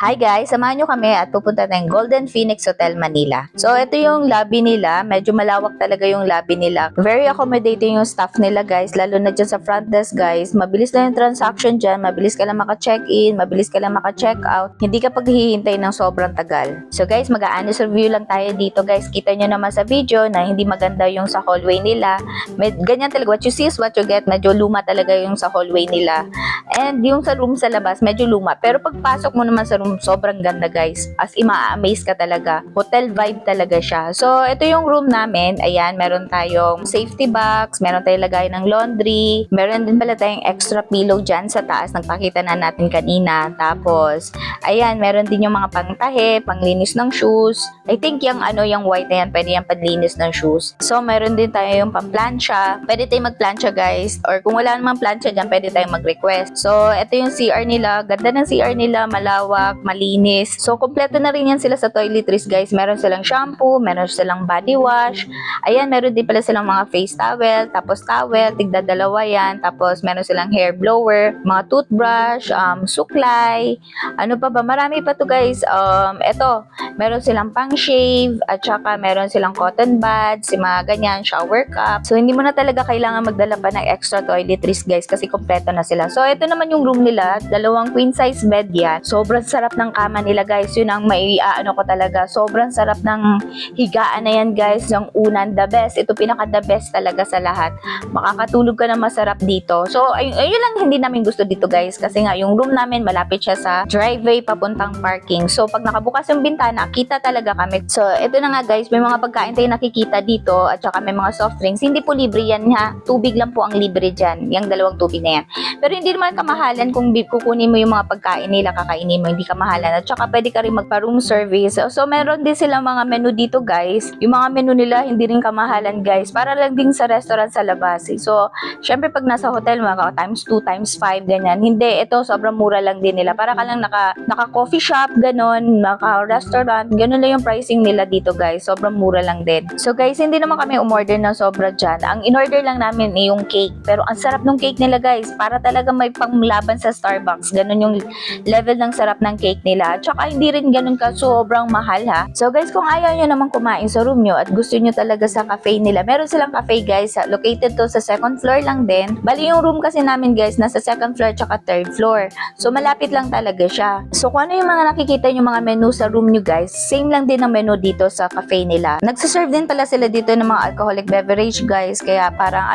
Hi guys, samahan nyo kami at pupunta tayong Golden Phoenix Hotel Manila. So ito yung lobby nila, medyo malawak talaga yung lobby nila. Very accommodating yung staff nila guys, lalo na dyan sa front desk guys. Mabilis lang yung transaction dyan, mabilis ka lang maka-check-in, mabilis ka lang maka-check-out. Hindi ka paghihintay ng sobrang tagal. So guys, mag-a-honest review lang tayo dito guys. Kita nyo naman sa video na hindi maganda yung sa hallway nila. Ganyan talaga, what you see is what you get. Medyo luma talaga yung sa hallway nila. And yung sa room sa labas, medyo luma. Pero pagpasok mo naman sa room, sobrang ganda guys. As in, ma-amaze ka talaga. Hotel vibe talaga siya. So, ito yung room namin. Ayan, meron tayong safety box, meron tayong lagay ng laundry, meron din pala tayong extra pillow dyan sa taas. Nagpakita na natin kanina. Tapos, ayan, meron din yung mga pangtahe, panglinis ng shoes. I think yung yung white na yan, pwede yung panlinis ng shoes. So, meron din tayo yung pamplansya. Pwede tayong magplansya guys. Or kung wala namang plansya dyan, pwede tayong mag-request. So, ito yung CR nila. Ganda ng CR nila, malawak, malinis. So, kompleto na rin yan sila sa toiletries guys. Meron silang shampoo, meron silang body wash. Ayan, meron din pala silang mga face towel, tapos towel, tigda dalawa yan. Tapos, meron silang hair blower, mga toothbrush, suklay. Ano pa ba? Marami pa to guys. Eto, meron silang pang shave, at saka meron silang cotton buds, yung mga ganyan, shower cup. So, hindi mo na talaga kailangan magdala pa ng extra toiletries guys kasi kompleto na sila. So, ito naman yung room nila, dalawang queen size bed yan. Sobrang sarap ng kama nila guys, yun ang ko talaga. Sobrang sarap ng higaan na yan guys, yung unan, the best. Ito pinaka the best talaga sa lahat. Makakatulog ka na masarap dito. So, ayun lang hindi namin gusto dito guys, kasi nga yung room namin malapit siya sa driveway papuntang parking. So, pag nakabukas yung bintana, kita talaga kami. So, ito na nga guys, may mga pagkain tayo nakikita dito at saka may mga soft drinks. Hindi po libre yan ha. Tubig lang po ang libre dyan. Yung dalawang tubig na yan. Pero hindi naman kamahalan kung kukunin mo yung mga pagkain nila, kakainin mo, hindi kamahalan. At saka pwede ka rin magpa-room service. So, meron din silang mga menu dito guys. Yung mga menu nila, hindi rin kamahalan guys. Para lang din sa restaurant sa labas. So, syempre pag nasa hotel, mga times 2, times 5, ganyan. Hindi, ito sobrang mura lang din nila. Para ka lang naka coffee shop, ganon, naka restaurant, ganon lang yung pricing nila dito guys. Sobrang mura lang din. So guys, hindi naman kami umorder ng sobra dyan. Ang in-order lang namin yung cake. Pero ang sarap ng cake nila guys. Para talaga may panglaban sa Starbucks. Ganon yung level ng sarap ng cake nila. Tsaka hindi rin ganon ka sobrang mahal ha. So guys, kung ayaw nyo naman kumain sa room nyo at gusto nyo talaga sa cafe nila, meron silang cafe guys. Located to sa second floor lang din. Bali yung room kasi namin guys, nasa second floor tsaka third floor. So malapit lang talaga siya. So kung ano yung mga nakikita nyo mga menu sa room nyo guys, same lang din ang menu dito sa cafe nila. Nagsaserve din pala sila dito ng mga alcoholic beverage guys, kaya parang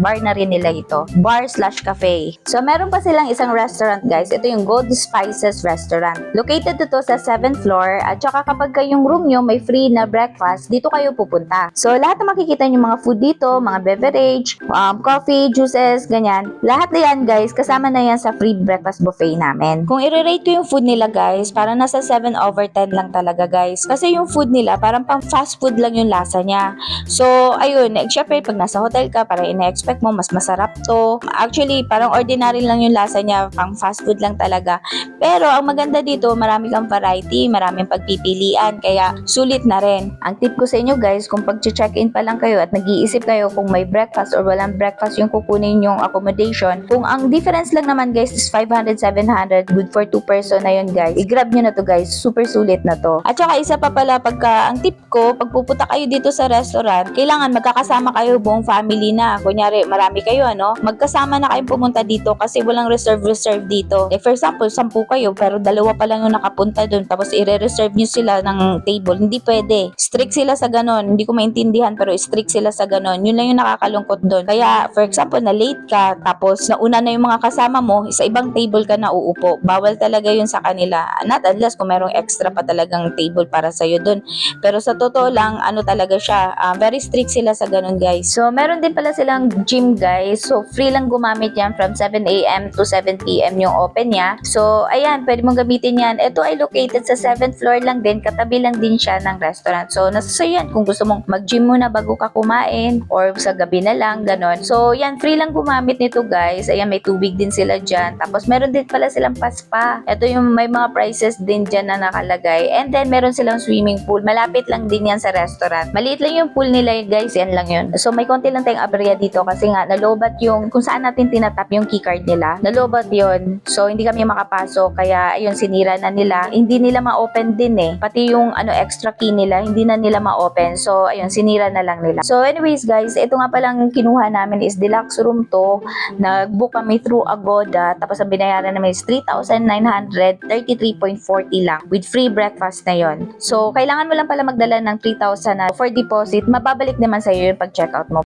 bar na rin nila ito. Bar/cafe. So meron pa silang isang restaurant guys. Ito yung Gold Spices Restaurant. Located dito sa 7th floor at saka kapag kayong room nyo may free na breakfast, dito kayo pupunta. So lahat na makikita nyo mga food dito, mga beverage, coffee, juices, ganyan. Lahat na yan guys, kasama na yan sa free breakfast buffet namin. Kung i-rate ko yung food nila guys, parang nasa 7/10 lang talaga guys. Kasi yung food nila, parang pang fast food lang yung lasa niya. So, ayun, syempre pag nasa hotel ka, parang ina-expect mo, mas masarap to. Actually, parang ordinary lang yung lasa niya, pang fast food lang talaga. Pero, ang maganda dito, marami kang variety, maraming pagpipilian, kaya sulit na rin. Ang tip ko sa inyo guys, kung pag-check-in pa lang kayo at nag-iisip kayo kung may breakfast or walang breakfast yung kukunin yung accommodation, kung ang difference lang naman guys is 500-700, good for 2 person na yun guys, i-grab nyo na to guys, super sulit na to. At saka isa pa pala, ang tip ko, pag pupunta kayo dito sa restaurant, kailangan magkakasama kayo buong family na. Kunyari, marami kayo magkasama na kayong pumunta dito kasi walang reserve dito. Like for example, 10 kayo pero dalawa pa lang yung nakapunta dun tapos i-reserve nyo sila ng table. Hindi pwede. Strict sila sa ganon. Hindi ko maintindihan pero strict sila sa ganon. Yun lang yung nakakalungkot dun. Kaya for example, na late ka tapos nauna na yung mga kasama mo, sa ibang table ka na uupo. Bawal talaga yun sa kanila. Not unless kung merong extra pa talagang table para sa'yo dun. Pero sa totoo lang, talaga siya. Very strict sila sa ganun guys. So, meron din pala silang gym guys. So, free lang gumamit yan from 7 a.m. to 7 p.m. yung open niya. So, ayan, pwede mong gamitin yan. Ito ay located sa 7th floor lang din. Katabi lang din siya ng restaurant. So, nasa sa'yo yan. Kung gusto mong mag-gym muna bago ka kumain or sa gabi na lang, ganon. So, yan, free lang gumamit nito guys. Ayan, may tubig din sila dyan. Tapos, meron din pala silang paspa. Ito yung may mga prices din dyan na nakalagay. And And then, meron silang swimming pool. Malapit lang din yan sa restaurant. Maliit lang yung pool nila guys, yan lang yun. So, may konti lang tayong aberya dito kasi nga, nalobat yung, kung saan natin tinatap yung keycard nila, nalobat yun. So, hindi kami makapasok. Kaya, ayun, sinira na nila. Hindi nila ma-open din eh. Pati yung extra key nila, hindi na nila ma-open. So, ayun, sinira na lang nila. So, anyways guys, ito nga palang kinuha namin is deluxe room to. Nag-book kami through Agoda. Tapos, ang binayaran namin is 3,933.40 lang with free breakfast na yon. So, kailangan mo lang pala magdala ng 3,000 na for deposit. Mababalik naman sa'yo yung pag-checkout mo.